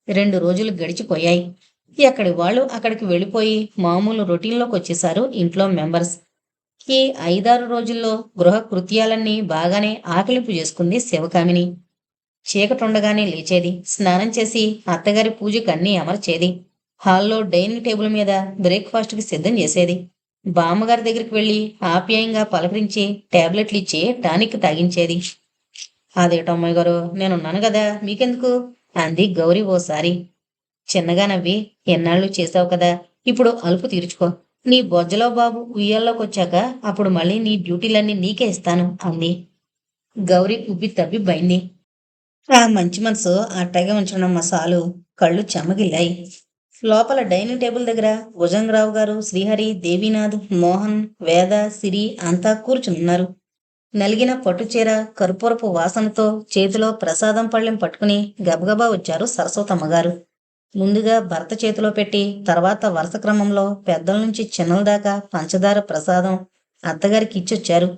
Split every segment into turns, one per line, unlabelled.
2 రోజులు గడిచిపోయాయి. ఎక్కడి వాళ్ళు అక్కడికి వెళ్ళిపోయి మామూలు రొటీన్‌లోకి వచ్చేశారు ఇంట్లో మెంబర్స్. ఈ 5, 6 రోజుల్లో గృహ కృత్యాలన్నీ బాగానే ఆకలింపు చేసుకుంది శివకామిని. చీకటుండగానే లేచేది. స్నానం చేసి అత్తగారి పూజకి అన్నీ అమర్చేది. హాల్లో డైనింగ్ టేబుల్ మీద బ్రేక్‌ఫాస్ట్‌కి సిద్ధం చేసేది. బామ్మగారి దగ్గరికి వెళ్లి ఆప్యాయంగా పలకరించి టాబ్లెట్లిచ్చి టానిక్ తాగించేది. "అదేటో అమ్మాయి గారు, నేనున్నాను గదా! మీకెందుకు?" అంది గౌరి ఓసారి. చిన్నగా నవ్వి, "ఎన్నాళ్ళు చేశావు కదా! ఇప్పుడు అలుపు తీర్చుకో. నీ బొజ్జలో బాబు ఉయ్యాల్లోకొచ్చాక అప్పుడు మళ్ళీ నీ డ్యూటీలన్నీ నీకే ఇస్తాను" అంది. గౌరి ఉబ్బి తబ్బి బైంది. ఆ మంచి మనసు అట్టాగే ఉంచడమ్మా సాలు. కళ్ళు చెమ్మగిల్లాయి. లోపల డైనింగ్ టేబుల్ దగ్గర భుజంగరావు గారు, శ్రీహరి, దేవీనాథ్, మోహన్, వేద, సిరి అంతా కూర్చునున్నారు. నలిగిన పట్టుచీర, కర్పూరపు వాసనతో చేతిలో ప్రసాదం పళ్ళెం పట్టుకుని గబగబా వచ్చారు సరస్వతమ్మగారు. ముందుగా భర్త చేతిలో పెట్టి, తర్వాత వరుస క్రమంలో పెద్దల నుంచి చిన్నల దాకా పంచదార ప్రసాదం అత్తగారికి ఇచ్చొచ్చారు.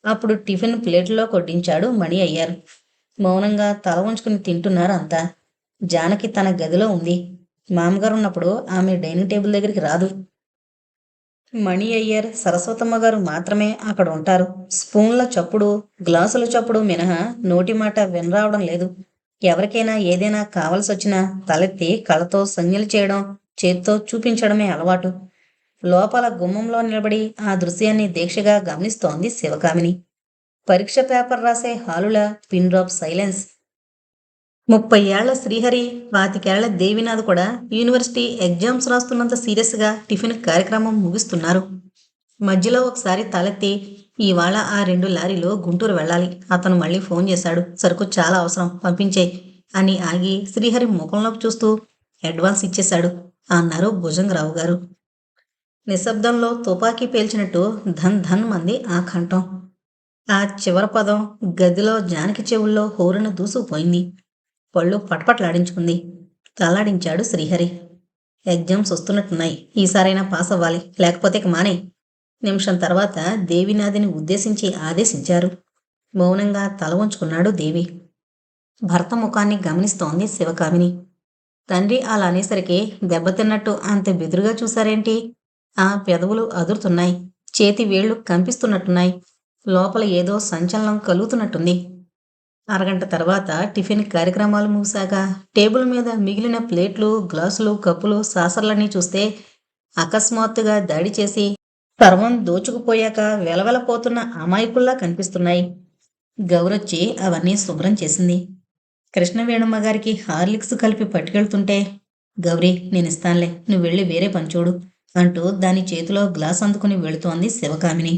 అప్పుడు టిఫిన్ ప్లేట్లో కొట్టించాడు మణి అయ్యారు. మౌనంగా తల ఉంచుకుని తింటున్నారు అంతా. జానకి తన గదిలో ఉంది. మామగారున్నప్పుడు ఆమె డైనింగ్ టేబుల్ దగ్గరికి రాదు. మణి అయ్యర్, సరస్వతమ్మ గారు మాత్రమే అక్కడ ఉంటారు. స్పూన్ల చప్పుడు, గ్లాసుల చప్పుడు మినహా నోటి మాట వినరావడం లేదు. ఎవరికైనా ఏదైనా కావలసొచ్చినా తలెత్తి కళ్ళతో సంజ్ఞలు చేయడం, చేత్తో చూపించడమే అలవాటు. లోపల గుమ్మంలో నిలబడి ఆ దృశ్యాన్ని దీక్షగా గమనిస్తోంది శివకామిని. పరీక్ష పేపర్ రాసే హాలుల పిన్ డ్రాప్ సైలెన్స్. 30 ఏళ్ల శ్రీహరి, 25 ఏళ్ల దేవినాథ్ కూడా యూనివర్సిటీ ఎగ్జామ్స్ రాస్తున్నంత సీరియస్గా టిఫిన్ కార్యక్రమం ముగిస్తున్నారు. మధ్యలో ఒకసారి తలెత్తి, "ఇవాళ ఆ 2 లారీలు గుంటూరు వెళ్ళాలి. అతను మళ్ళీ ఫోన్ చేశాడు. సరుకు చాలా అవసరం, పంపించేయ్" అని ఆగి శ్రీహరి ముఖంలోకి చూస్తూ, "అడ్వాన్స్ ఇచ్చేశాడు" అన్నారు భుజంగరావు గారు. నిశ్శబ్దంలో తుపాకీ పేల్చినట్టు ధన్ ధన్ మంది ఆ కంఠం. ఆ చివరి పదం గదిలో జానకి చెవుల్లో హోరున దూసుకుపోయింది. పళ్ళు పటపటలాడించుకుంది. తలాడించాడు శ్రీహరి. "ఎగ్జామ్స్ వస్తున్నట్టున్నాయి. ఈసారైనా పాస్ అవ్వాలి, లేకపోతే ఇక మానేయ్." నిమిషం తర్వాత దేవినాథిని ఉద్దేశించి ఆదేశించారు. మౌనంగా తల వంచుకున్నాడు దేవి. భర్త ముఖాన్ని గమనిస్తోంది శివకామిని. తండ్రి అలా అనేసరికి దెబ్బతిన్నట్టు అంత బెదురుగా చూశారేంటి? ఆ పెదవులు అదురుతున్నాయి. చేతి వేళ్లు కంపిస్తున్నట్టున్నాయి. లోపల ఏదో సంచలనం కలుగుతున్నట్టుంది. అరగంట తర్వాత టిఫిన్ కార్యక్రమాలు ముగిశాక టేబుల్ మీద మిగిలిన ప్లేట్లు, గ్లాసులు, కప్పులు, సాసర్లన్నీ చూస్తే అకస్మాత్తుగా దాడి చేసి సర్వం దోచుకుపోయాక వెలవెలపోతున్న అమాయకుల్లా కనిపిస్తున్నాయి. గౌరొచ్చి అవన్నీ శుభ్రం చేసింది. కృష్ణవేణమ్మ గారికి హార్లిక్స్ కలిపి పట్టుకెళ్తుంటే, "గౌరీ, నేనిస్తాన్లే, నువ్వెళ్ళి వేరే పని చూడు" అంటూ దాని చేతిలో గ్లాస్ అందుకుని వెళుతోంది శివకామిని.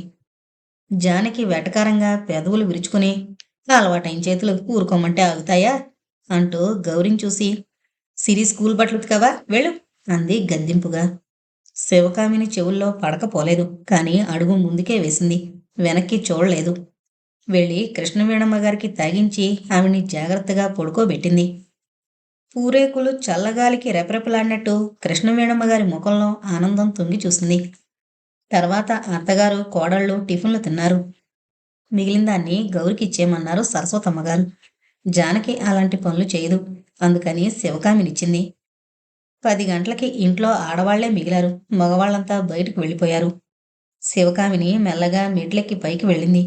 జానకి వెటకారంగా పెదవులు విరుచుకుని, "అలవాటైన చేతులు ఊరుకోమంటే ఆగుతాయా?" అంటూ గౌరిని చూసి, "సిరి స్కూల్ బట్టలు ఉతికావా? వెళ్ళు" అంది గద్దింపుగా. శివకామిని చెవుల్లో పడకపోలేదు. కానీ అడుగు ముందుకే వేసింది. వెనక్కి చూడలేదు. వెళ్ళి కృష్ణవేణమ్మ గారికి తాగించి ఆవిడ్ని జాగ్రత్తగా పడుకోబెట్టింది. పూరేకులు చల్లగాలికి రెపరెపలాడినట్టు కృష్ణవేణమ్మ గారి ముఖంలో ఆనందం తొంగి చూసింది. తర్వాత అత్తగారు, కోడళ్ళు టిఫిన్లు తిన్నారు. మిగిలిందాన్ని గౌరికిచ్చేయమన్నారు సరస్వతమ్మగారు. జానకి అలాంటి పనులు చేయదు. అందుకని శివకామినిచ్చింది. 10 గంటలకి ఇంట్లో ఆడవాళ్లే మిగిలారు. మగవాళ్లంతా బయటకు వెళ్ళిపోయారు. శివకామిని మెల్లగా మెట్లెక్కి పైకి వెళ్ళింది.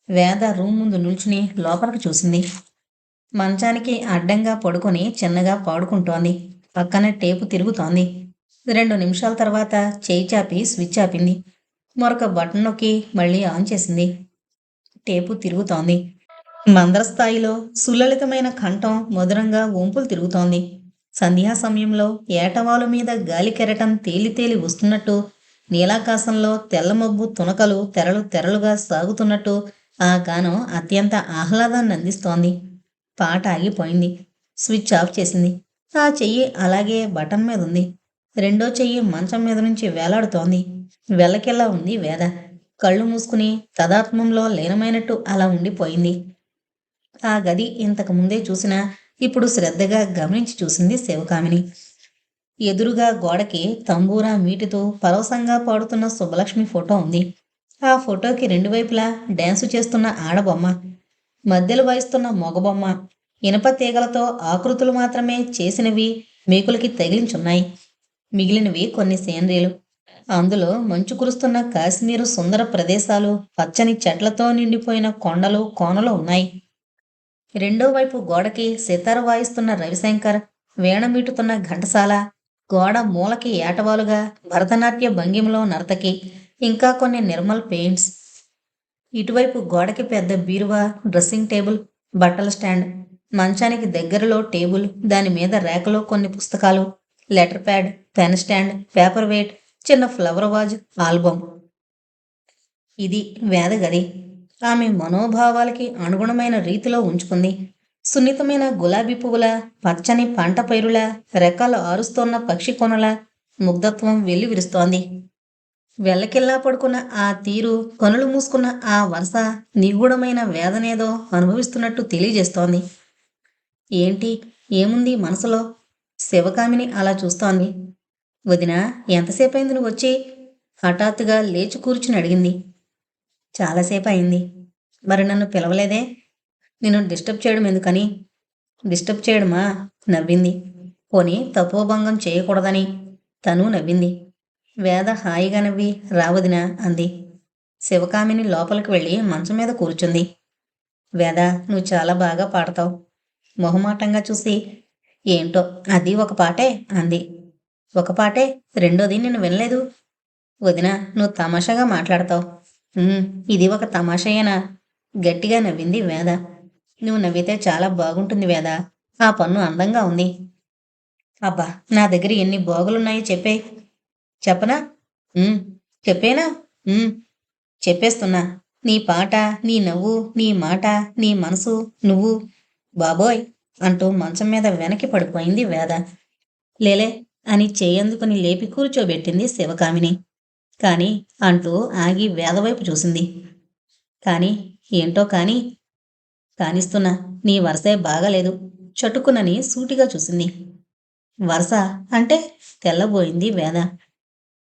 వేద రూమ్ ముందు నిల్చుని లోపలికి చూసింది. మంచానికి అడ్డంగా పడుకొని చిన్నగా పాడుకుంటోంది. పక్కన టేపు తిరుగుతోంది. 2 నిమిషాల తర్వాత చేయి చాపి స్విచ్ ఆపింది. మరొక బటన్ నొక్కి మళ్ళీ ఆన్ చేసింది. టేపు తిరుగుతోంది. మంద్రస్థాయిలో సులలితమైన కంఠం మధురంగా వంపులు తిరుగుతోంది. సంధ్యా సమయంలో ఏటవాలు మీద గాలి కెరటం తేలి తేలి వస్తున్నట్టు, నీలాకాశంలో తెల్లమబ్బు తునకలు తెరలు తెరలుగా సాగుతున్నట్టు ఆ గానం అత్యంత ఆహ్లాదాన్ని అందిస్తోంది. పాట ఆగిపోయింది. స్విచ్ ఆఫ్ చేసింది. ఆ చెయ్యి అలాగే బటన్ మీద ఉంది. రెండో చెయ్యి మంచం మీద నుంచి వేలాడుతోంది. వెల్లకిలా ఉంది వేద. కళ్ళు మూసుకుని తదాత్మంలో లీనమైనట్టు అలా ఉండిపోయింది. ఆ గది ఇంతకు ముందే చూసినా ఇప్పుడు శ్రద్ధగా గమనించి చూసింది శివకామిని. ఎదురుగా గోడకి తంబూరా మీటితో పరవశంగా పాడుతున్న సుబ్బలక్ష్మి ఫోటో ఉంది. ఆ ఫోటోకి 2 వైపులా డ్యాన్సు చేస్తున్న ఆడబొమ్మ, మధ్యలో వాయిస్తున్న మగబొమ్మ, ఇనప తీగలతో ఆకృతులు మాత్రమే చేసినవి మేకులకి తగిలించున్నాయి. మిగిలినవి కొన్ని సేంద్రియాలు. అందులో మంచు కురుస్తున్న కాశ్మీరు సుందర ప్రదేశాలు, పచ్చని చెట్లతో నిండిపోయిన కొండలు కోనలు ఉన్నాయి. రెండో వైపు గోడకి సితార వాయిస్తున్న రవిశంకర్, వీణ మీటుతున్న ఘంటసాల, గోడ మూలకి ఏటవాలుగా భరతనాట్య భంగిమలో నర్తకి, ఇంకా కొన్ని నిర్మల్ పెయింట్స్. ఇటువైపు గోడకి పెద్ద బీరువా, డ్రెస్సింగ్ టేబుల్, బట్టల స్టాండ్, మంచానికి దగ్గరలో టేబుల్, దాని మీద రేకలో కొన్ని పుస్తకాలు, letter pad, pen stand, paper weight, చిన్న ఫ్లవర్ వాజ్, ఆల్బమ్. ఇది వేద గది. ఆమె మనోభావాలకి అనుగుణమైన రీతిలో ఉంచుకుంది. సున్నితమైన గులాబీ పువ్వుల, పచ్చని పంట పైరుల, రెక్కలు ఆరుస్తోన్న పక్షి కొనల ముగ్ధత్వం వెళ్లి విరుస్తోంది. వెల్లకిల్లా పడుకున్న ఆ తీరు, కనులు మూసుకున్న ఆ వరుస నిగూఢమైన వేదనేదో అనుభవిస్తున్నట్టు తెలియజేస్తోంది. ఏంటి, ఏముంది మనసులో? శివకామిని అలా చూస్తోంది. వదినా, ఎంతసేపయింది నువ్వు వచ్చి? హఠాత్తుగా లేచి కూర్చుని అడిగింది. చాలాసేపు అయింది. మరి నన్ను పిలవలేదే? నేను డిస్టర్బ్ చేయడం ఎందుకని? డిస్టర్బ్ చేయడమా? నవ్వింది. పోనీ తపోభంగం చేయకూడదని. తను నవ్వింది. వేద హాయిగా నవ్వి రావదినా అంది. శివకామిని లోపలికి వెళ్ళి మంచం మీద కూర్చుంది. వేద, నువ్వు చాలా బాగా పాడతావు. మొహమాటంగా చూసి, ఏంటో అది ఒక పాటే అంది. ఒక పాటే, రెండోది నిన్ను వినలేదు. వదినా, నువ్వు తమాషాగా మాట్లాడతావు. ఇది ఒక తమాషయేనా? గట్టిగా నవ్వింది వేద. నువ్వు నవ్వితే చాలా బాగుంటుంది వేద. ఆ పన్ను అందంగా ఉంది. అబ్బా, నా దగ్గర ఎన్ని బాగులున్నాయో చెప్పే. చెప్పనా? చెప్పేనా? చెప్పేస్తున్నా. నీ పాట, నీ నవ్వు, నీ మాట, నీ మనసు, నువ్వు. బాబోయ్ అంటూ మంచం మీద వెనక్కి పడిపోయింది వేద. లేలే అని చేయందుకుని లేపి కూర్చోబెట్టింది శివకామిని. కాని అంటూ ఆగి వేదవైపు చూసింది. కాని ఏంటో కాని. కానిస్తున్నా, నీ వరసే బాగాలేదు. చటుకునని సూటిగా చూసింది. వరస అంటే? తెల్లబోయింది వేద.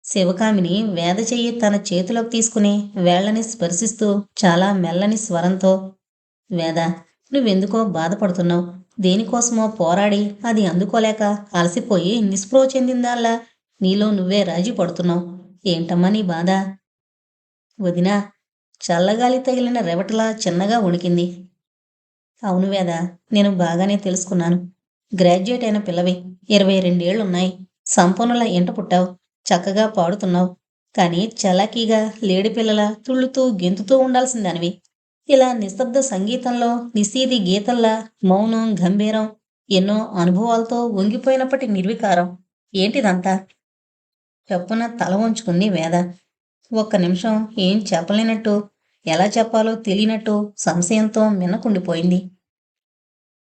శివకామిని వేద చెయ్యి తన చేతిలోకి తీసుకుని వేళ్లని స్పర్శిస్తూ చాలా మెల్లని స్వరంతో, వేద, నువ్వెందుకో బాధపడుతున్నావు. దేనికోసమో పోరాడి అది అందుకోలేక అలసిపోయి నిస్పృహ చెందిందాల్లా నీలో నువ్వే రాజీ పడుతున్నావు. ఏంటమ్మా నీ బాధ? వదినా, చల్లగాలి తగిలిన రెవటలా చిన్నగా వణికింది. అవును వేద, నేను బాగానే తెలుసుకున్నాను. గ్రాడ్యుయేట్ అయిన పిల్లవి, 22 ఏళ్లున్నాయి. సంపన్నుల ఇంట పుట్టావు. చక్కగా పాడుతున్నావు. కానీ చలాకీగా లేడిపిల్లల తుళ్ళుతూ గెంతుతూ ఉండాల్సిందానివి. ఇలా నిశ్శబ్ద సంగీతంలో నిశీది గీతల్లా మౌనం, గంభీరం, ఎన్నో అనుభవాలతో వంగిపోయినప్పటి నిర్వికారం. ఏంటిదంతా? చప్పున తల వంచుకుంది వేద. ఒక్క నిమిషం ఏం చెప్పలేనట్టు, ఎలా చెప్పాలో తెలియనట్టు సంశయంతో మిన్నకుండిపోయింది.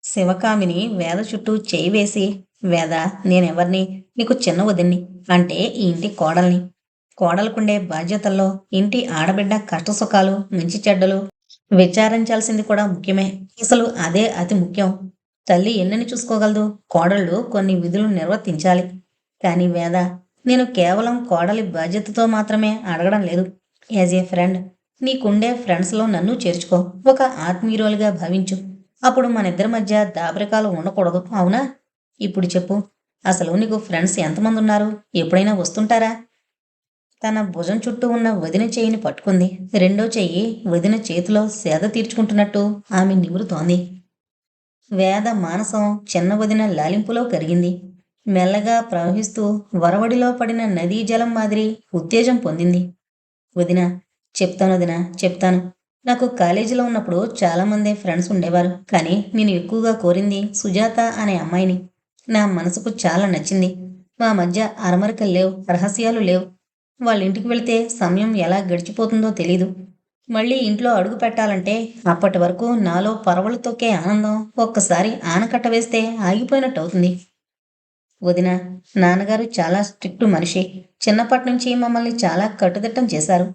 శివకామిని వేద చుట్టూ చేయి వేసి, వేద, నేనెవర్ని? నీకు చిన్న వదిన్ని. అంటే ఈ ఇంటి కోడల్ని. కోడలకుండే బాధ్యతల్లో ఇంటి ఆడబిడ్డ కష్టసుఖాలు, మంచి చెడ్డలు విచారించాల్సింది కూడా ముఖ్యమే. అసలు అదే అతి ముఖ్యం. తల్లి ఎన్నని చూసుకోగలదు? కోడళ్ళు కొన్ని విధులు నిర్వర్తించాలి. కానీ వేద, నేను కేవలం కోడలి బాధ్యతతో మాత్రమే అడగడం లేదు. యాజ్ ఏ ఫ్రెండ్, నీకుండే ఫ్రెండ్స్లో నన్ను చేర్చుకో. ఒక ఆత్మీయురాలుగా భావించు. అప్పుడు మనిద్దరి మధ్య దాపరికాలు ఉండకూడదు, అవునా? ఇప్పుడు చెప్పు, అసలు నీకు ఫ్రెండ్స్ ఎంతమంది ఉన్నారు? ఎప్పుడైనా వస్తుంటారా? తన భుజం చుట్టూ ఉన్న వదిన చెయ్యిని పట్టుకుంది. రెండో చెయ్యి వదిన చేతిలో సేద తీర్చుకుంటున్నట్టు ఆమె నిమురుతోంది. వేద మానసం చిన్న వదిన లాలింపులో కరిగింది. మెల్లగా ప్రవహిస్తూ వరవడిలో పడిన నదీ జలం మాదిరి ఉత్తేజం పొందింది. వదిన, చెప్తాను వదిన, చెప్తాను. నాకు కాలేజీలో ఉన్నప్పుడు చాలామంది ఫ్రెండ్స్ ఉండేవారు. కానీ నేను ఎక్కువగా కోరింది సుజాత అనే అమ్మాయిని. నా మనసుకు చాలా నచ్చింది. మా మధ్య అరమరికలు లేవు, రహస్యాలు లేవు. వాళ్ళ ఇంటికి వెళితే సమయం ఎలా గడిచిపోతుందో తెలీదు. మళ్ళీ ఇంట్లో అడుగు పెట్టాలంటే అప్పటి వరకు నాలో పరవళ్ళు తొక్కే ఆనందం ఒక్కసారి ఆనకట్ట వేస్తే ఆగిపోయినట్టు అవుతుంది. వదిన, నాన్నగారు చాలా స్ట్రిక్ట్ మనిషి. చిన్నప్పటి నుంచి మమ్మల్ని చాలా కట్టుదిట్టం చేశారు.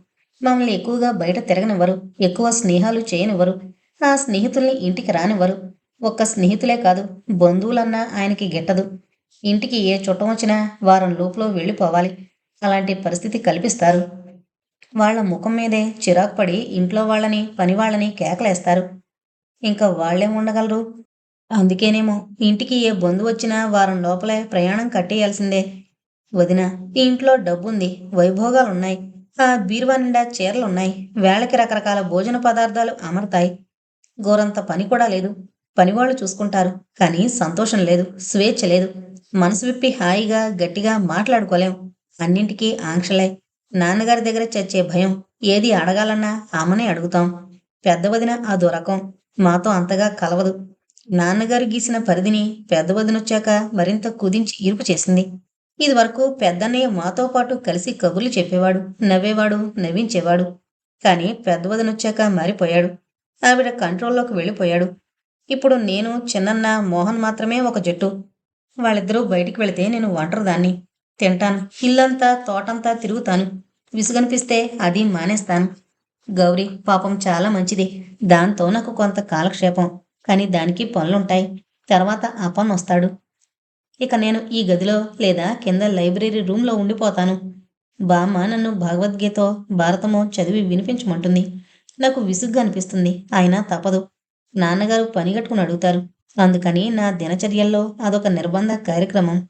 మమ్మల్ని ఎక్కువగా బయట తిరగనివ్వరు, ఎక్కువ స్నేహాలు చేయనివ్వరు. ఆ స్నేహితుల్ని ఇంటికి రానివ్వరు. ఒక్క స్నేహితులే కాదు, బంధువులన్నా ఆయనకి గిట్టదు. ఇంటికి ఏ చుట్టం వచ్చినా వారం లోపల వెళ్ళిపోవాలి. అలాంటి పరిస్థితి కల్పిస్తారు. వాళ్ల ముఖం మీదే చిరాకు పడి ఇంట్లో వాళ్ళని, పని వాళ్ళని కేకలేస్తారు. ఇంకా వాళ్ళేం ఉండగలరు? అందుకేనేమో ఇంటికి ఏ బంధువు వచ్చినా వారం లోపలే ప్రయాణం కట్టేయాల్సిందే. వదిన, ఈ ఇంట్లో డబ్బుంది, వైభోగాలున్నాయి. ఆ బీరువా నిండా చీరలున్నాయి. వేళకి రకరకాల భోజన పదార్థాలు అమరతాయి. గోరంత పని కూడా లేదు. పనివాళ్ళు చూసుకుంటారు. కానీ సంతోషం లేదు, స్వేచ్ఛ లేదు. మనసు విప్పి హాయిగా, గట్టిగా మాట్లాడుకోలేం. అన్నింటికీ ఆంక్షలే. నాన్నగారి దగ్గర చచ్చే భయం. ఏది అడగాలన్నా అమ్మనే అడుగుతాం. పెద్ద వదిన అదో రకం. మాతో అంతగా కలవదు. నాన్నగారు గీసిన పరిధిని పెద్ద వదినొచ్చాక మరింత కుదించి ఇరుపు చేసింది. ఇదివరకు పెద్దన్నయ్య మాతో పాటు కలిసి కబుర్లు చెప్పేవాడు, నవ్వేవాడు, నవ్వించేవాడు. కానీ పెద్ద వదినొచ్చాక మారిపోయాడు. ఆవిడ కంట్రోల్లోకి వెళ్ళిపోయాడు. ఇప్పుడు నేను, చిన్నన్న, మోహన్ మాత్రమే ఒక జట్టు. వాళ్ళిద్దరూ బయటికి వెళితే నేను ఒంటరిదాన్ని. తింటాను, ఇల్లంతా తోటంతా తిరుగుతాను. విసుగనిపిస్తే అది మానేస్తాను. గౌరీ పాపం చాలా మంచిది. దాంతో నాకు కొంత కాలక్షేపం. కానీ దానికి పనులుంటాయి. తర్వాత ఆ పనొస్తాడు. ఇక నేను ఈ గదిలో లేదా కింద లైబ్రరీ రూంలో ఉండిపోతాను. బామ్మ నన్ను భగవద్గీతో భారతమో చదివి వినిపించమంటుంది. నాకు విసుగ్గా అనిపిస్తుంది. అయినా తప్పదు. నాన్నగారు పనిగట్టుకుని అడుగుతారు. అందుకని నా దినచర్యల్లో అదొక నిర్బంధ కార్యక్రమం.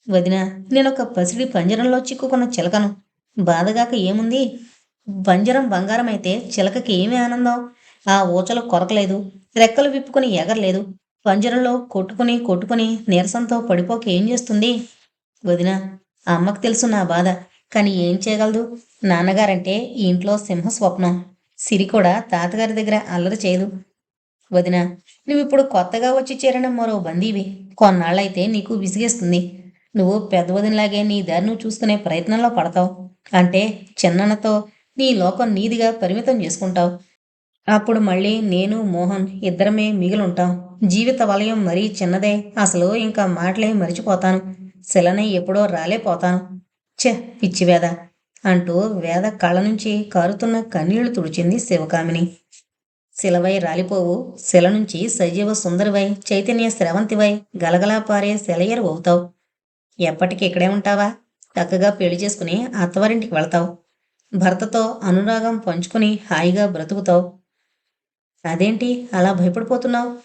వదినా, నేనొక పసిడి పంజరంలో చిక్కుకున్న చిలకను. బాధగాక ఏముంది? పంజరం బంగారమైతే చిలకకి ఏమి ఆనందం? ఆ ఊచలు కొరకలేదు, రెక్కలు విప్పుకుని ఎగరలేదు. పంజరంలో కొట్టుకుని కొట్టుకుని నీరసంతో పడిపోక ఏం చేస్తుంది? వదినా, అమ్మకు తెలుసు నా బాధ. కానీ ఏం చేయగలదు? నాన్నగారంటే ఈ ఇంట్లో సింహ స్వప్నం. సిరి కూడా తాతగారి దగ్గర అల్లరి చేయదు. వదినా, నువ్విప్పుడు కొత్తగా వచ్చి చేరిన మరో బందీవి. కొన్నాళ్ళైతే నీకు విసిగేస్తుంది. నువ్వు పెద్ద వదినలాగే నీ దారి నువ్వు చూసుకునే ప్రయత్నంలో పడతావు. అంటే చిన్నన్నతో నీ లోకం నీదిగా పరిమితం చేసుకుంటావు. అప్పుడు మళ్ళీ నేను, మోహన్ ఇద్దరమే మిగిలుంటాం. జీవిత వలయం మరీ చిన్నదే. అసలు ఇంకా మాటలే మరిచిపోతాను. శిలని ఎప్పుడో రాలేపోతాను. ఛే, పిచ్చి వేద అంటూ వేద కళ్ళ నుంచి కారుతున్న కన్నీళ్లు తుడిచింది శివకామిని. శిలవై రాలిపోవు. శిల నుంచి సజీవ సుందరివై, చైతన్య స్రవంతివై, గలగలా పారే సెలయేరు అవుతావు. ఎప్పటికి ఇక్కడే ఉంటావా? చక్కగా పెళ్లి చేసుకుని అత్తవారింటికి వెళతావు. భర్తతో అనురాగం పంచుకుని హాయిగా బ్రతుకుతావు. అదేంటి అలా భయపడిపోతున్నావు?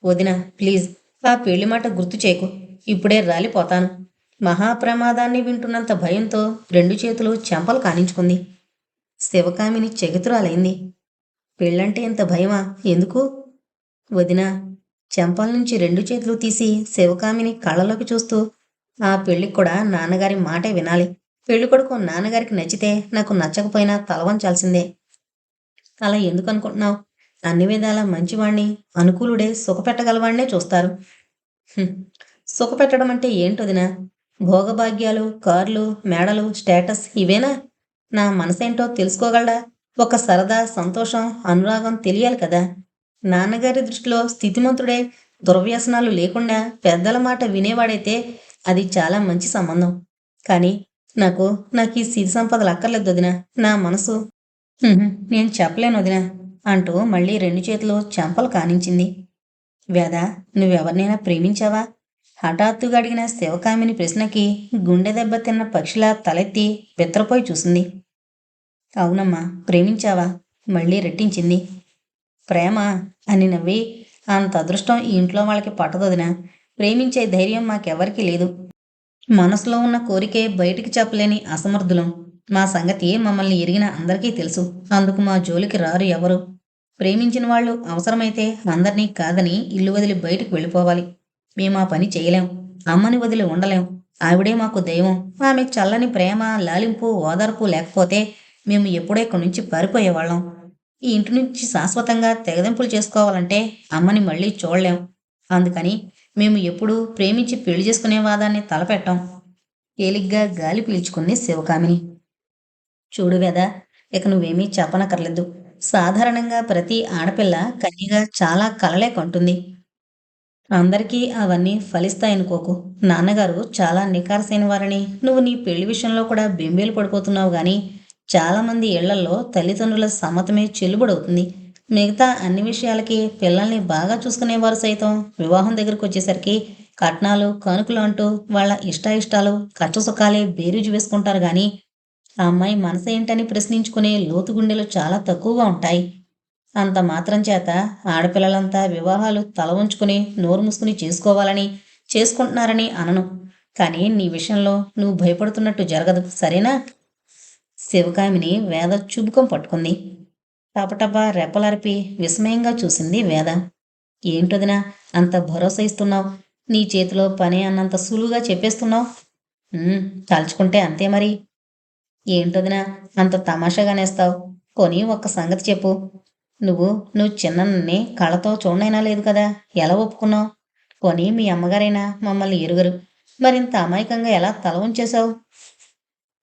వదిన, ప్లీజ్, ఆ పెళ్లి మాట గుర్తు చేయకు. ఇప్పుడే రాలిపోతాను. మహాప్రమాదాన్ని వింటున్నంత భయంతో రెండు చేతులు చెంపలు కానించుకుంది. శివకామిని చెగుతురాలైంది. పెళ్ళంటే ఇంత భయమా? ఎందుకు? వదినా, చెంపల నుంచి రెండు చేతులు తీసి శివకామిని కళ్ళలోకి చూస్తూ, ఆ పెళ్ళికి కూడా నాన్నగారి మాటే వినాలి. పెళ్ళికొడుకు నాన్నగారికి నచ్చితే నాకు నచ్చకపోయినా తలవంచాల్సిందే. అలా ఎందుకు అనుకుంటున్నావు? అన్ని విధాల మంచివాణ్ణి, అనుకూలుడే, సుఖపెట్టగలవాణ్ణే చూస్తారు. "హుం, సుఖపెట్టడం అంటే ఏంటొదినా? భోగభాగ్యాలు, కార్లు, మేడలు, స్టేటస్ ఇవేనా? నా మనసేంటో తెలుసుకోగలడా? ఒక సరదా, సంతోషం, అనురాగం తెలియాలి కదా. నాన్నగారి దృష్టిలో స్థితిమంతుడే, దుర్వ్యసనాలు లేకుండా పెద్దల మాట వినేవాడైతే అది చాలా మంచి సంబంధం. కానీ నాకు నాకు ఈ సిరి సంపదలు అక్కర్లేదు వదినా. నా మనసు నేను చెప్పలేను వదినా అంటూ మళ్ళీ రెండు చేతులు చెంపలు కానించింది. వేద, నువ్వెవరినైనా ప్రేమించావా? హఠాత్తుగా అడిగిన శివకామిని ప్రశ్నకి గుండె దెబ్బ తిన్న పక్షిలా తలెత్తి బిత్తరపోయి చూసింది. అవునమ్మా, ప్రేమించావా? మళ్ళీ రెట్టించింది. ప్రేమ అని నవ్వి, అంత అదృష్టం ఈ ఇంట్లో వాళ్ళకి పట్టదొదినా. ప్రేమించే ధైర్యం మాకెవరికీ లేదు. మనసులో ఉన్న కోరికే బయటికి చెప్పలేని అసమర్థులం. మా సంగతి మమ్మల్ని ఎరిగిన అందరికీ తెలుసు. అందుకు మా జోలికి రారు ఎవరు. ప్రేమించిన వాళ్ళు అవసరమైతే అందరినీ కాదని ఇల్లు వదిలి బయటకు వెళ్ళిపోవాలి. మేము ఆ పని చేయలేం. అమ్మని వదిలి ఉండలేం. ఆవిడే మాకు దైవం. ఆమె చల్లని ప్రేమ, లాలింపు, ఓదార్పు లేకపోతే మేము ఎప్పుడో ఇక్కడి నుంచి పారిపోయేవాళ్ళం. ఈ ఇంటి నుంచి శాశ్వతంగా తెగదెంపులు చేసుకోవాలంటే అమ్మని మళ్ళీ చూడలేం. అందుకని మేము ఎప్పుడూ ప్రేమించి పెళ్లి చేసుకునే వాదాన్ని తలపెట్టాం. తేలిగ్గా గాలి పీల్చుకుంది శివకామిని. చూడు వేదా, ఇక నువ్వేమీ చెప్పనక్కర్లేదు. సాధారణంగా ప్రతి ఆడపిల్ల కన్యగా చాలా కలలే కంటుంది. అందరికీ అవన్నీ ఫలిస్తాయనుకోకు. నాన్నగారు చాలా నికార్సైన వారని నువ్వు నీ పెళ్లి విషయంలో కూడా బెంబేలు పడిపోతున్నావు గాని, చాలామంది ఇళ్లల్లో తల్లిదండ్రుల సమ్మతమే చెల్లుబడవుతుంది. మిగతా అన్ని విషయాలకి పిల్లల్ని బాగా చూసుకునేవారు సైతం వివాహం దగ్గరకు వచ్చేసరికి కట్నాలు, కానుకలు అంటూ వాళ్ళ ఇష్టాయిష్టాలు, కష్టసుఖాలే బేరీజు వేసుకుంటారు గాని, ఆ అమ్మాయి మనసేంటని ప్రశ్నించుకునే లోతు గుండెలు చాలా తక్కువగా ఉంటాయి. అంత మాత్రం చేత ఆడపిల్లలంతా వివాహాలు తల ఉంచుకుని నోరు మూసుకుని చేసుకోవాలని చేసుకుంటున్నారని అనను. కానీ నీ విషయంలో నువ్వు భయపడుతున్నట్టు జరగదు, సరేనా? శివకామిని వేద చుబుకం పట్టుకుంది. టపటపా రెప్పలరిపి విస్మయంగా చూసింది వేద. ఏంటొదినా అంత భరోసా ఇస్తున్నావు? నీ చేతిలో పని అన్నంత సులువుగా చెప్పేస్తున్నావు. తలుచుకుంటే అంతే మరి. ఏంటొదినా అంత తమాషాగానేస్తావు? కొని ఒక్క సంగతి చెప్పు. నువ్వు చిన్నన్ని కళ్ళతో చూడనైనా లేదు కదా, ఎలా ఒప్పుకున్నావు? కొని మీ అమ్మగారైనా మమ్మల్ని ఎరుగరు, మరింత అమాయకంగా ఎలా తల ఉంచేశావు?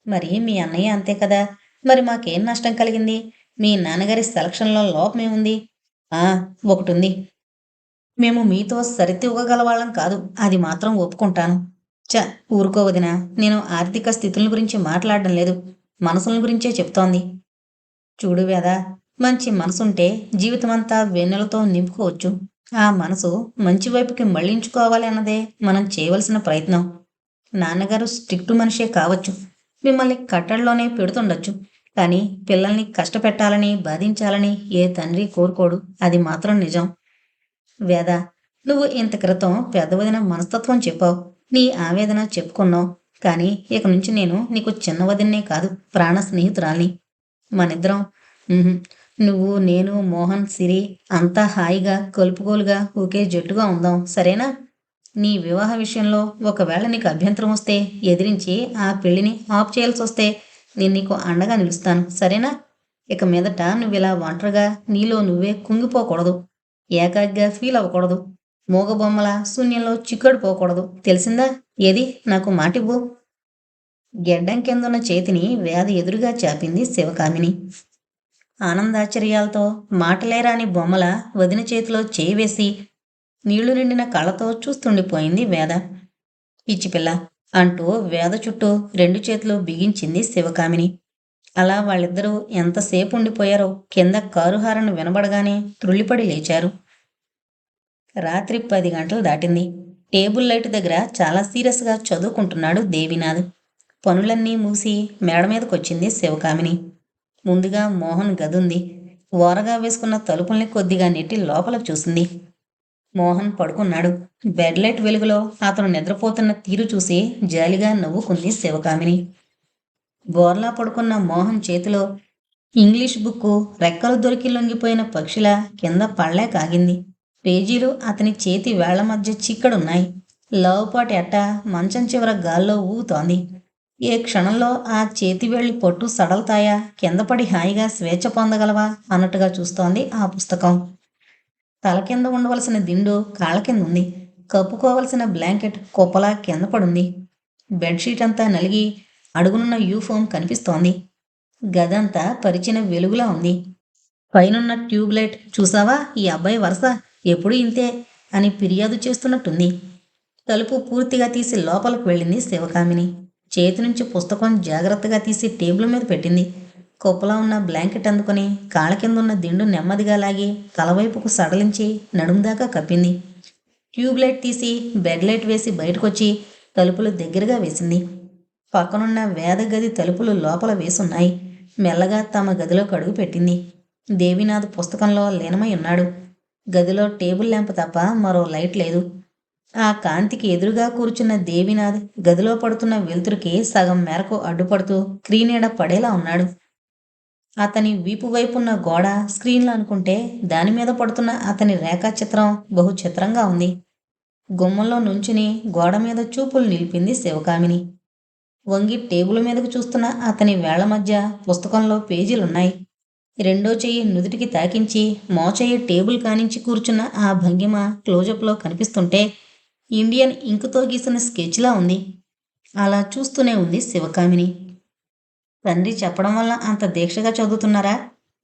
మరి మీ అన్నయ్య అంతే కదా, మరి మాకేం నష్టం కలిగింది? మీ నాన్నగారి సెలక్షన్లో లోపమేముంది? ఆ, ఒకటుంది. మేము మీతో సరితూగగలవాళ్ళం కాదు, అది మాత్రం ఒప్పుకుంటాను. చ, ఊరుకో వదినా. నేను ఆర్థిక స్థితుల గురించి మాట్లాడడం లేదు, మనసుల గురించే చెప్తోంది. చూడు వేద, మంచి మనసుంటే జీవితమంతా వెన్నెలతో నింపుకోవచ్చు. ఆ మనసు మంచి వైపుకి మళ్లించుకోవాలి అన్నదే మనం చేయవలసిన ప్రయత్నం. నాన్నగారు స్ట్రిక్ట్ మనిషే కావచ్చు, మిమ్మల్ని కట్టడిలోనే పెడుతుండొచ్చు. కానీ పిల్లల్ని కష్టపెట్టాలని బాధించాలని ఏ తండ్రి కోరుకోడు, అది మాత్రం నిజం. వేద, నువ్వు ఇంత క్రితం పెద్దవదిన మనస్తత్వం చెప్పావు, నీ ఆవేదన చెప్పుకున్నావు. కానీ ఇక నుంచి నేను నీకు చిన్న వదిన్నే కాదు, ప్రాణ స్నేహితురాల్ని. మనిద్దరం నువ్వు, నేను, మోహన్, సిరి అంతా హాయిగా కలుపుకోలుగా ఒకే జట్టుగా ఉందాం, సరేనా? నీ వివాహ విషయంలో ఒకవేళ నీకు అభ్యంతరం వస్తే ఎదిరించి ఆ పెళ్లిని ఆఫ్ చేయాల్సి వస్తే నేను నీకు అండగా నిలుస్తాను, సరేనా? ఇక మీదట నువ్విలా ఒంటరిగా నీలో నువ్వే కుంగిపోకూడదు, ఏకాగ్గా ఫీల్ అవ్వకూడదు, మూగబొమ్మల శూన్యంలో చిక్కడిపోకూడదు, తెలిసిందా? ఏది, నాకు మాటివ్వు. గెడ్డం కిందున్న చేతిని వేద ఎదురుగా చాపింది శివకామిని. ఆనందాశ్చర్యాలతో మాటలేరాని బొమ్మల వదిన చేతిలో చేయి వేసి నీళ్లు నిండిన కళ్ళతో చూస్తుండిపోయింది వేద. పిచ్చిపిల్ల అంటూ వేద చుట్టూ రెండు చేతులు బిగించింది శివకామిని. అలా వాళ్ళిద్దరూ ఎంతసేపు ఉండిపోయారో కింద కారుహారను వినబడగానే త్రుళ్ళిపడి లేచారు. రాత్రి 10 గంటలు దాటింది. టేబుల్ లైట్ దగ్గర చాలా సీరియస్గా చదువుకుంటున్నాడు దేవినాథ్. పనులన్నీ మూసి మేడ మీదకొచ్చింది శివకామిని. ముందుగా మోహన్ గదుంది. ఓరగా వేసుకున్న తలుపుల్ని కొద్దిగా నెట్టి లోపల చూసింది. మోహన్ పడుకున్నాడు. బెడ్ లైట్ వెలుగులో అతను నిద్రపోతున్న తీరు చూసి జాలిగా నవ్వుకుంది శివకామిని. బోర్లా పడుకున్న మోహన్ చేతిలో ఇంగ్లీష్ బుక్కు రెక్కలు దొరికి లొంగిపోయిన పక్షిలా కింద పళ్ళే కాగింది. పేజీలు అతని చేతి వేళ్ల మధ్య చిక్కడున్నాయి. లావుపాటి అట్ట మంచం చివర గాల్లో ఊగుతోంది. ఏ క్షణంలో ఆ చేతివేళ్లు పట్టు సడల్తాయా, కిందపడి హాయిగా స్వేచ్ఛ పొందగలవా అన్నట్టుగా చూస్తోంది ఆ పుస్తకం. తల కింద ఉండవలసిన దిండు కాళ్ళ కింద ఉంది. కప్పుకోవలసిన బ్లాంకెట్ కుప్పలా కింద పడుంది. బెడ్షీట్ అంతా నలిగి అడుగునున్న యూఫోమ్ కనిపిస్తోంది. గదంతా పరిచిన వెలుగులా ఉంది. పైనున్న ట్యూబ్లైట్ చూసావా, ఈ అబ్బాయి వరస ఎప్పుడూ ఇంతే అని ఫిర్యాదు చేస్తున్నట్టుంది. తలుపు పూర్తిగా తీసి లోపలికి వెళ్ళింది శివకామిని. చేతి నుంచి పుస్తకం జాగ్రత్తగా తీసి టేబుల్ మీద పెట్టింది. కుప్పలా ఉన్న బ్లాంకెట్ అందుకొని కాళ్ళ కింద ఉన్న దిండు నెమ్మదిగా లాగి తలవైపుకు సడలించి నడుందాకా కప్పింది. ట్యూబ్లైట్ తీసి బెడ్ లైట్ వేసి బయటకొచ్చి తలుపులు దగ్గరగా వేసింది. పక్కనున్న వేద గది తలుపులు లోపల వేసున్నాయి. మెల్లగా తమ గదిలోకి అడుగు పెట్టింది. దేవినాథ్ పుస్తకంలో లీనమై ఉన్నాడు. గదిలో టేబుల్ ల్యాంప్ తప్ప మరో లైట్ లేదు. ఆ కాంతికి ఎదురుగా కూర్చున్న దేవినాథ్ గదిలో పడుతున్న వెలుతురికి సగం మేరకు అడ్డుపడుతూ క్రీనీడ పడేలా ఉన్నాడు. అతని వీపు వైపున్న గోడ స్క్రీన్లో అనుకుంటే దానిమీద పడుతున్న అతని రేఖాచిత్రం బహు చిత్రంగా ఉంది. గుమ్మంలో నుంచుని గోడ మీద చూపులు నిలిపింది శివకామిని. వంగి టేబుల్ మీదకు చూస్తున్న అతని వేళ్ల మధ్య పుస్తకంలో పేజీలున్నాయి. రెండో చెయ్యి నుదుటికి తాకించి మోచెయ్యి టేబుల్ కానించి కూర్చున్న ఆ భంగిమ క్లోజప్లో కనిపిస్తుంటే ఇండియన్ ఇంకుతో గీసిన స్కెచ్లా ఉంది. అలా చూస్తూనే ఉంది శివకామిని. తండ్రి చెప్పడం వల్ల అంత దీక్షగా చదువుతున్నారా,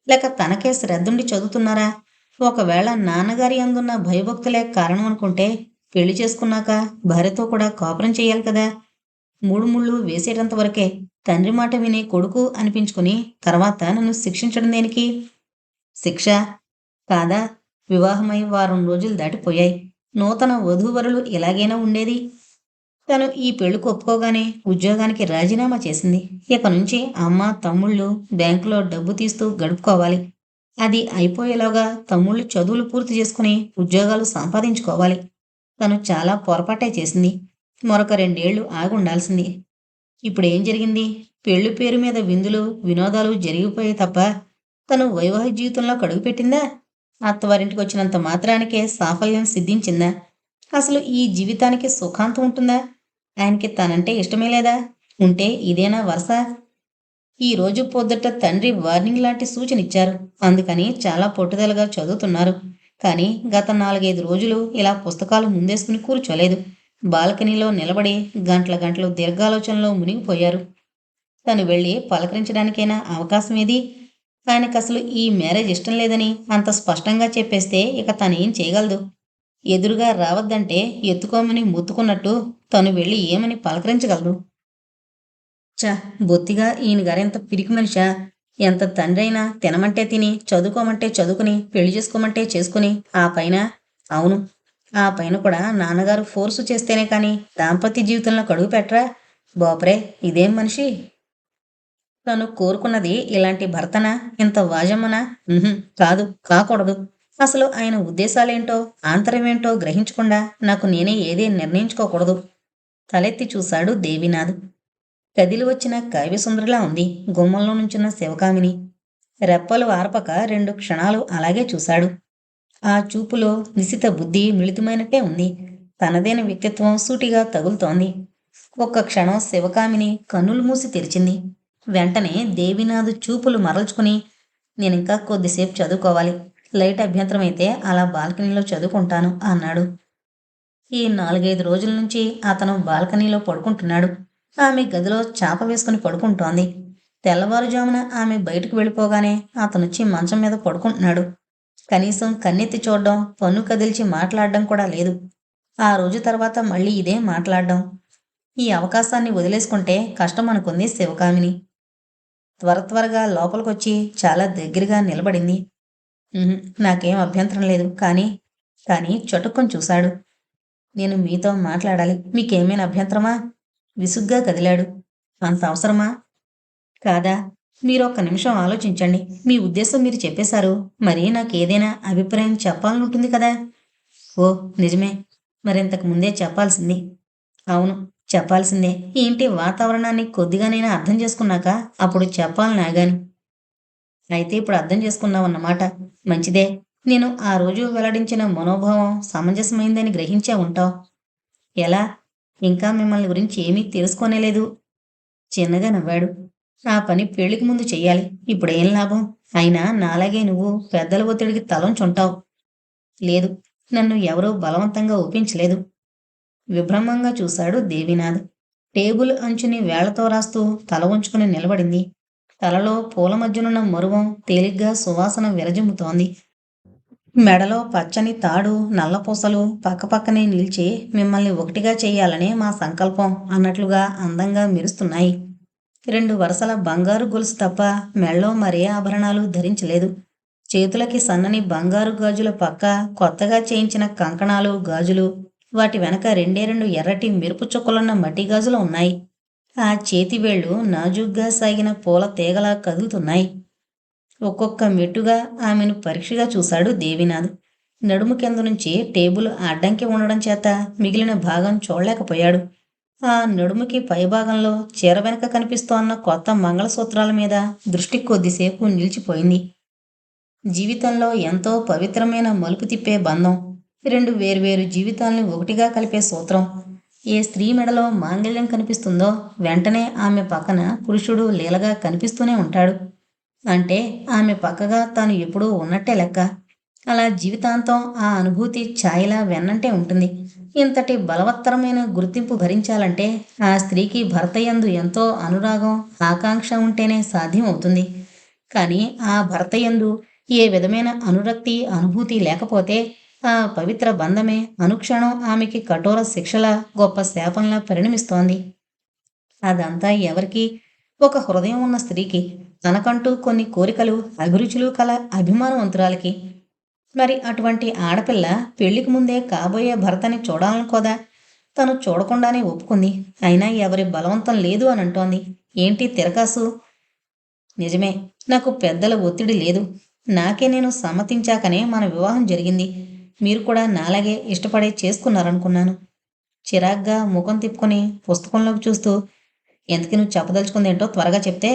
లేక తనకే శ్రద్ధుండి చదువుతున్నారా? ఒకవేళ నాన్నగారి అందున్న భయభక్తులే కారణం అనుకుంటే పెళ్లి చేసుకున్నాక భార్యతో కూడా కాపురం చేయాలి కదా. 3 ముళ్ళు వేసేటంత వరకే తండ్రి మాట వినే కొడుకు అనిపించుకుని తర్వాత నన్ను శిక్షించడం దేనికి? శిక్ష కాదా? వివాహమై వారం రోజులు దాటిపోయాయి. నూతన వధూవరులు ఎలాగైనా ఉండేది. తను ఈ పెళ్లికి ఒప్పుకోగానే ఉద్యోగానికి రాజీనామా చేసింది. ఇక నుంచి అమ్మ, తమ్ముళ్ళు బ్యాంకులో డబ్బు తీస్తూ గడుపుకోవాలి. అది అయిపోయేలోగా తమ్ముళ్ళు చదువులు పూర్తి చేసుకుని ఉద్యోగాలు సంపాదించుకోవాలి. తను చాలా పొరపాటే చేసింది. మరొక 2 ఏళ్లు ఆగుండాల్సింది. ఇప్పుడేం జరిగింది? పెళ్లి పేరు మీద విందులు, వినోదాలు జరిగిపోయాయి తప్ప తను వైవాహిక జీవితంలో అడుగుపెట్టిందా? అత్తవారింటికొచ్చినంత మాత్రానికే సాఫల్యం సిద్ధించిందా? అసలు ఈ జీవితానికి సుఖాంతం ఉంటుందా? ఆయనకి తనంటే ఇష్టమే లేదా? ఉంటే ఇదేనా వరస? ఈ రోజు పొద్దుట తండ్రి వార్నింగ్ లాంటి సూచన ఇచ్చారు. అందుకని చాలా పట్టుదలగా చదువుతున్నారు. కానీ గత 4, 5 రోజులు ఇలా పుస్తకాలు ముందేసుకుని కూర్చోలేదు. బాల్కనీలో నిలబడి గంటల గంటలు దీర్ఘాలోచనలో మునిగిపోయారు. తను వెళ్ళి పలకరించడానికైనా అవకాశం ఏది? ఆయనకసలు ఈ మ్యారేజ్ ఇష్టం లేదని అంత స్పష్టంగా చెప్పేస్తే ఇక తనేం చేయగలదు? ఎదురుగా రావద్దంటే ఎత్తుకోమని మొత్తుకున్నట్టు తను వెళ్ళి ఏమని పలకరించగలదు? ఛ! బొత్తిగా ఈయన గారెంత పిరికి మనిషా? ఎంత తండ్రైనా తినమంటే తిని, చదువుకోమంటే చదువుకుని, పెళ్లి చేసుకోమంటే చేసుకుని, ఆ పైన అవును. ఆ పైన కూడా నాన్నగారు ఫోర్సు చేస్తేనే కాని దాంపత్య జీవితంలో అడుగు పెట్టరా? బాపురే! ఇదేం మనిషి? తను కోరుకున్నది ఇలాంటి భర్తనా? ఇంత వాజమ్మనా? ఉహుం, కాదు, కాకూడదు. అసలు ఆయన ఉద్దేశాలేంటో, ఆంతర్యమేంటో గ్రహించకుండా నాకు నేనే ఏదీ నిర్ణయించుకోకూడదు. తలెత్తి చూశాడు దేవినాథ్. కదిలి వచ్చిన కావ్యసుందరిలా ఉంది గుమ్మంలో నుంచున్న శివకామిని. రెప్పలు ఆర్పక 2 క్షణాలు అలాగే చూశాడు. ఆ చూపులో నిశిత బుద్ధి మిళితమైనట్టే ఉంది. తనదైన వ్యక్తిత్వం సూటిగా తగులుతోంది. ఒక్క క్షణం శివకామిని కన్నులు మూసి తెరిచింది. వెంటనే దేవినాథ్ చూపులు మరల్చుకుని, నేనింకా కొద్దిసేపు చదువుకోవాలి. లైట్ అభ్యంతరమైతే అలా బాల్కనీలో చదువుకుంటాను అన్నాడు. ఈ 4, 5 రోజుల నుంచి అతను బాల్కనీలో పడుకుంటున్నాడు. ఆమె గదిలో చాప వేసుకుని పడుకుంటోంది. తెల్లవారుజామున ఆమె బయటకు వెళ్ళిపోగానే అతనొచ్చి మంచం మీద పడుకుంటున్నాడు. కనీసం కన్నెత్తి చూడ్డం, పన్ను కదిల్చి మాట్లాడడం కూడా లేదు. ఆ రోజు తర్వాత మళ్ళీ ఇదే మాట్లాడడం. ఈ అవకాశాన్ని వదిలేసుకుంటే కష్టం అనుకుంది శివకామిని. త్వరగా లోపలికొచ్చి చాలా దగ్గరగా నిలబడింది. నాకేం అభ్యంతరం లేదు, కానీ చటుక్కుని చూశాడు. నేను మీతో మాట్లాడాలి. మీకేమైనా అభ్యంతరమా? విసుగ్గా కదిలాడు. అంత అవసరమా? కాదా? మీరొక్క నిమిషం ఆలోచించండి. మీ ఉద్దేశం మీరు చెప్పేశారు. మరి నాకేదైనా అభిప్రాయం చెప్పాలనుంటుంది కదా? ఓ, నిజమే. మరింతకు ముందే చెప్పాల్సింది. అవును, చెప్పాల్సిందే. ఈ ఇంటి వాతావరణాన్ని కొద్దిగానైనా అర్థం చేసుకున్నాక అప్పుడు చెప్పాలని ఆగాను. అయితే ఇప్పుడు అర్థం చేసుకున్నావన్నమాట. మంచిదే. నేను ఆ రోజు వెల్లడించిన మనోభావం సమంజసమైందని గ్రహించే ఉంటావు. ఎలా? ఇంకా మిమ్మల్ని గురించి ఏమీ తెలుసుకోనేలేదు. చిన్నగా నవ్వాడు. ఆ పని పెళ్లికి ముందు చెయ్యాలి. ఇప్పుడేం లాభం? అయినా నాలాగే నువ్వు పెద్దల ఒత్తిడికి తలొంచుంటావు. లేదు, నన్ను ఎవరూ బలవంతంగా ఒప్పించలేదు. విభ్రమంగా చూశాడు దేవినాథ్. టేబుల్ అంచుని వేళ్లతో రాస్తూ తల వంచుకుని నిలబడింది. తలలో పూల మధ్యనున్న మరువం తేలిగ్గా సువాసన విరజిమ్ముతోంది. మెడలో పచ్చని తాడు, నల్లపూసలు పక్కపక్కనే నిలిచి మిమ్మల్ని ఒకటిగా చెయ్యాలనే మా సంకల్పం అన్నట్లుగా అందంగా మెరుస్తున్నాయి. 2 వరసల బంగారు గొలుసు తప్ప మెళ్ళో మరే ఆభరణాలు ధరించలేదు. చేతులకి సన్నని బంగారు గాజుల పక్క కొత్తగా చేయించిన కంకణాలు, గాజులు. వాటి వెనక 2 ఎర్రటి మెరుపు చుక్కలున్న మట్టి గాజులు ఉన్నాయి. ఆ చేతివేళ్లు నాజూగ్గా సాగిన పూల తీగలా కదులుతున్నాయి. ఒక్కొక్క మెట్టుగా ఆమెను పరీక్షగా చూశాడు దేవినాథ్. నడుము కింద నుంచి టేబుల్ అడ్డంకి ఉండడం చేత మిగిలిన భాగం చూడలేకపోయాడు. ఆ నడుముకి పైభాగంలో చీర వెనక కనిపిస్తోన్న కొత్త మంగళసూత్రాల మీద దృష్టి కొద్దిసేపు నిలిచిపోయింది. జీవితంలో ఎంతో పవిత్రమైన మలుపు తిప్పే బంధం. 2 వేర్వేరు జీవితాల్ని ఒకటిగా కలిపే సూత్రం. ఏ స్త్రీ మెడలో మాంగళ్యం కనిపిస్తుందో వెంటనే ఆమె పక్కన పురుషుడు లీలగా కనిపిస్తూనే ఉంటాడు. అంటే ఆమె పక్కగా తాను ఎప్పుడూ ఉన్నట్టే లెక్క. అలా జీవితాంతం ఆ అనుభూతి ఛాయలా వెన్నంటే ఉంటుంది. ఇంతటి బలవత్తరమైన గుర్తింపు భరించాలంటే ఆ స్త్రీకి భర్తయందు ఎంతో అనురాగం, ఆకాంక్ష ఉంటేనే సాధ్యం అవుతుంది. కానీ ఆ భర్తయందు ఏ విధమైన అనురక్తి, అనుభూతి లేకపోతే ఆ పవిత్ర బంధమే అనుక్షణం ఆమెకి కఠోర శిక్షలా, గొప్ప శాపంలా పరిణమిస్తోంది. అదంతా ఎవరికి? ఒక హృదయం ఉన్న స్త్రీకి, తనకంటూ కొన్ని కోరికలు, అభిరుచులు కల అభిమానవంతురాలికి. మరి అటువంటి ఆడపిల్ల పెళ్లికి ముందే కాబోయే భర్తని చూడాలనుకోదా? తను చూడకుండానే ఒప్పుకుంది. అయినా ఎవరి బలవంతం లేదు అని అంటోంది. ఏంటి తిరకాసు? నిజమే, నాకు పెద్దల ఒత్తిడి లేదు. నాకే నేను సమ్మతించాకనే మన వివాహం జరిగింది. మీరు కూడా నాలాగే ఇష్టపడే చేసుకున్నారనుకున్నాను. చిరాగ్గా ముఖం తిప్పుకొని పుస్తకంలోకి చూస్తూ, ఎంతకి నువ్వు చెప్పదలుచుకుందేంటో త్వరగా చెప్తే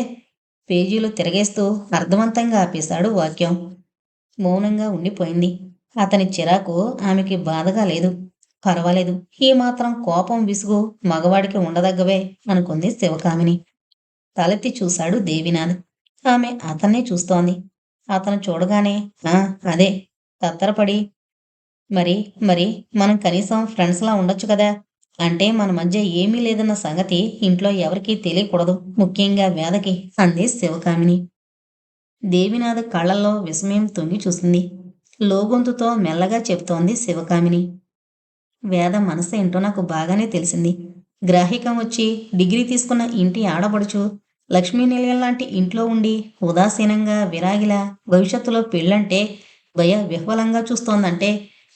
పేజీలు తిరగేస్తూ అర్థవంతంగా ఆపేశాడు వాక్యం. మౌనంగా ఉండిపోయింది. అతని చిరాకు ఆమెకి బాధగా లేదు. పర్వాలేదు, ఈ మాత్రం కోపం విసుగు మగవాడికి ఉండదగ్గవే అనుకుంది శివకామిని. తలెత్తి చూశాడు దేవినాథ్. ఆమె అతన్నే చూస్తోంది. అతను చూడగానే ఆ అదే తత్తరపడి, మరి మరి మనం కనీసం ఫ్రెండ్స్‌లా ఉండొచ్చు కదా! అంటే మన మధ్య ఏమీ లేదన్న సంగతి ఇంట్లో ఎవరికీ తెలియకూడదు. ముఖ్యంగా వేదకి అంది శివకామిని. దేవినాథ్ కళ్ళల్లో విస్మయం తొంగి చూసింది. లోగొంతుతో మెల్లగా చెప్తోంది శివకామిని. వేద మనసు ఏంటో నాకు బాగానే తెలిసింది. గ్రాహికం వచ్చి డిగ్రీ తీసుకున్న ఇంటి ఆడపడుచు లక్ష్మీ నిలయం లాంటి ఇంట్లో ఉండి ఉదాసీనంగా విరాగిలా భవిష్యత్తులో పెళ్ళంటే భయ విహ్వలంగా చూస్తోందంటే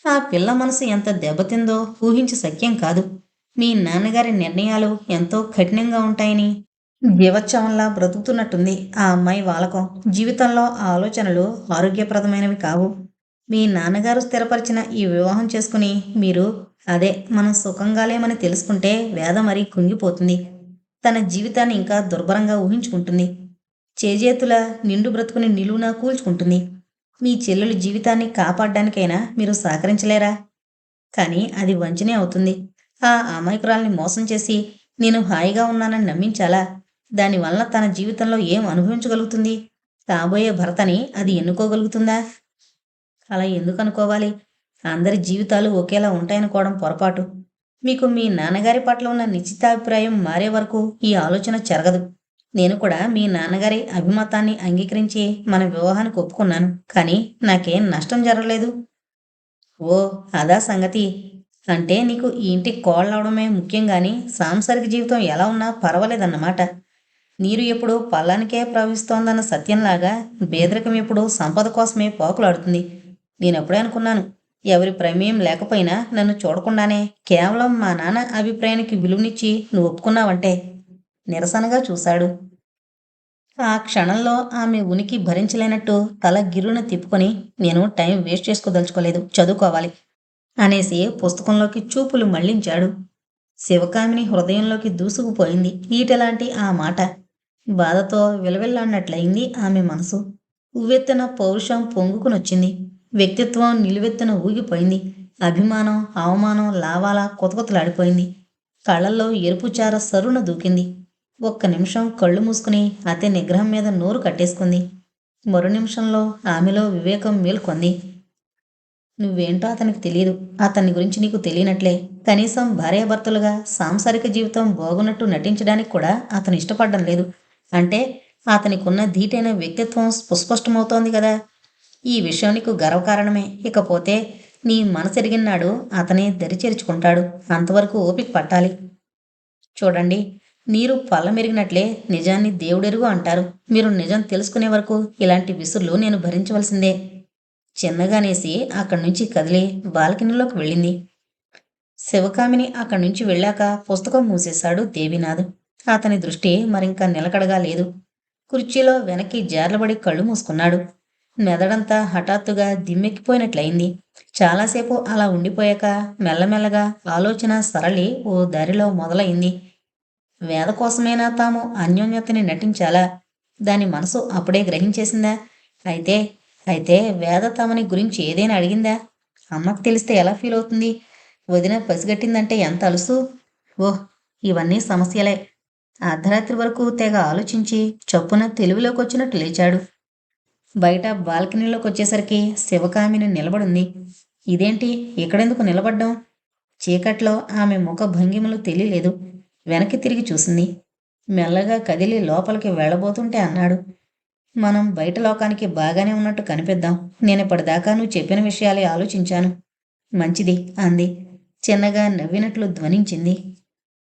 ఆ పిల్ల మనసు ఎంత దెబ్బతిందో ఊహించి సఖ్యం కాదు. మీ నాన్నగారి నిర్ణయాలు ఎంతో కఠినంగా ఉంటాయని జీవోత్సవంలా బ్రతుకుతున్నట్టుంది ఆ అమ్మాయి వాలకం. జీవితంలో ఆ ఆలోచనలు ఆరోగ్యప్రదమైనవి కావు. మీ నాన్నగారు స్థిరపరిచిన ఈ వివాహం చేసుకుని మీరు అదే మనం సుఖంగా లేమని తెలుసుకుంటే వేద మరీ కుంగిపోతుంది. తన జీవితాన్ని ఇంకా దుర్భరంగా ఊహించుకుంటుంది. చేజేతుల నిండు బ్రతుకుని నిలువునా కూల్చుకుంటుంది. మీ చెల్లెలు జీవితాన్ని కాపాడ్డానికైనా మీరు సహకరించలేరా? కానీ అది వంచనే అవుతుంది. ఆ అమాయకురాల్ని మోసం చేసి నేను హాయిగా ఉన్నానని నమ్మించాలా? దానివల్ల తన జీవితంలో ఏం అనుభవించగలుగుతుంది? కాబోయే భర్తని అది ఎన్నుకోగలుగుతుందా? అలా ఎందుకు అనుకోవాలి? అందరి జీవితాలు ఒకేలా ఉంటాయనుకోవడం పొరపాటు. మీకు మీ నాన్నగారి పట్ల ఉన్న నిశ్చితాభిప్రాయం మారే వరకు ఈ ఆలోచన చెరగదు. నేను కూడా మీ నాన్నగారి అభిమతాన్ని అంగీకరించి మన వివాహానికి ఒప్పుకున్నాను. కానీ నాకేం నష్టం జరగలేదు. ఓ అదా సంగతి. అంటే నీకు ఈ ఇంటికి కోడలవడమే ముఖ్యం గాని సాంసారిక జీవితం ఎలా ఉన్నా పర్వాలేదన్నమాట. నీరు ఎప్పుడు పల్లానికే ప్రవహిస్తోందన్న సత్యంలాగా పేదరికం ఎప్పుడు సంపద కోసమే పాకులాడుతుంది. నేనప్పుడే అనుకున్నాను. ఎవరి ప్రమేయం లేకపోయినా నన్ను చూడకుండానే కేవలం మా నాన్న అభిప్రాయానికి విలువనిచ్చి నువ్వు ఒప్పుకున్నావంటే. నిరసనగా చూశాడు. ఆ క్షణంలో ఆమె ఉనికి భరించలేనట్టు తల గిర్రున తిప్పుకొని నేను టైం వేస్ట్ చేసుకోదలుచుకోలేదు, చదువుకోవాలి అనేసి పుస్తకంలోకి చూపులు మళ్లించాడు. శివకామిని హృదయంలోకి దూసుకుపోయింది ఈటెలాంటి ఆ మాట. బాధతో విలవిల్లాడినట్లయింది ఆమె మనసు. ఉవ్వెత్తున పౌరుషం పొంగుకునొచ్చింది. వ్యక్తిత్వం నిలువెత్తున ఊగిపోయింది. అభిమానం అవమానం లావాలా కొతకొతలాడిపోయింది. కళ్ళల్లో ఎరుపుచార సరున దూకింది. ఒక్క నిమిషం కళ్ళు మూసుకుని అతి నిగ్రహం మీద నోరు కట్టేసుకుంది. మరో నిమిషంలో ఆమెలో వివేకం మేల్కొంది. నువ్వేంటో అతనికి తెలియదు. అతన్ని గురించి నీకు తెలియనట్లే. కనీసం భార్యాభర్తలుగా సాంసారిక జీవితం బాగున్నట్టు నటించడానికి కూడా అతను ఇష్టపడడం లేదు. అంటే అతనికున్న ధీటైన వ్యక్తిత్వం సుస్పష్టమవుతోంది కదా. ఈ విషయం నీకు గర్వకారణమే. ఇకపోతే నీ మనసెరిగినాడు అతనే దరిచేర్చుకుంటాడు. అంతవరకు ఓపిక పట్టాలి. చూడండి, నీరు పల్లమెరిగినట్లే నిజాన్ని దేవుడెరుగు అంటారు. మీరు నిజం తెలుసుకునే వరకు ఇలాంటి విసుర్లు నేను భరించవలసిందే. చిన్నగానేసి అక్కడి నుంచి కదిలి బాల్కనీలోకి వెళ్ళింది. శివకామిని అక్కడి నుంచి వెళ్ళాక పుస్తకం మూసేశాడు దేవినాథ్. అతని దృష్టి మరింక నిలకడగా లేదు. కుర్చీలో వెనక్కి జార్లబడి కళ్ళు మూసుకున్నాడు. మెదడంతా హఠాత్తుగా దిమ్మెక్కిపోయినట్లయింది. చాలాసేపు అలా ఉండిపోయాక మెల్లమెల్లగా ఆలోచన సరళి ఓ దారిలో మొదలైంది. వేద కోసమైనా తాము అన్యోన్యతని నటించాలా? దాని మనసు అప్పుడే గ్రహించేసిందా? అయితే అయితే వేద తమని గురించి ఏదైనా అడిగిందా? అమ్మకు తెలిస్తే ఎలా ఫీల్ అవుతుంది? వదిన పసిగట్టిందంటే ఎంత అలుసు? ఓహ్, ఇవన్నీ సమస్యలే. అర్ధరాత్రి వరకు తెగ ఆలోచించి చప్పున తెలివిలోకి వచ్చినట్టు లేచాడు. బయట బాల్కనీలోకి వచ్చేసరికి శివకామిని నిలబడింది. ఇదేంటి ఇక్కడెందుకు నిలబడ్డం? చీకట్లో ఆమె ముఖ భంగిమలు తెలియలేదు. వెనక్కి తిరిగి చూసింది. మెల్లగా కదిలి లోపలికి వెళ్ళబోతుంటే అన్నాడు. మనం బయట లోకానికి బాగానే ఉన్నట్టు కనిపిద్దాం. నేనిప్పటిదాకా నువ్వు చెప్పిన విషయాలే ఆలోచించాను. మంచిది అంది. చిన్నగా నవ్వినట్లు ధ్వనించింది.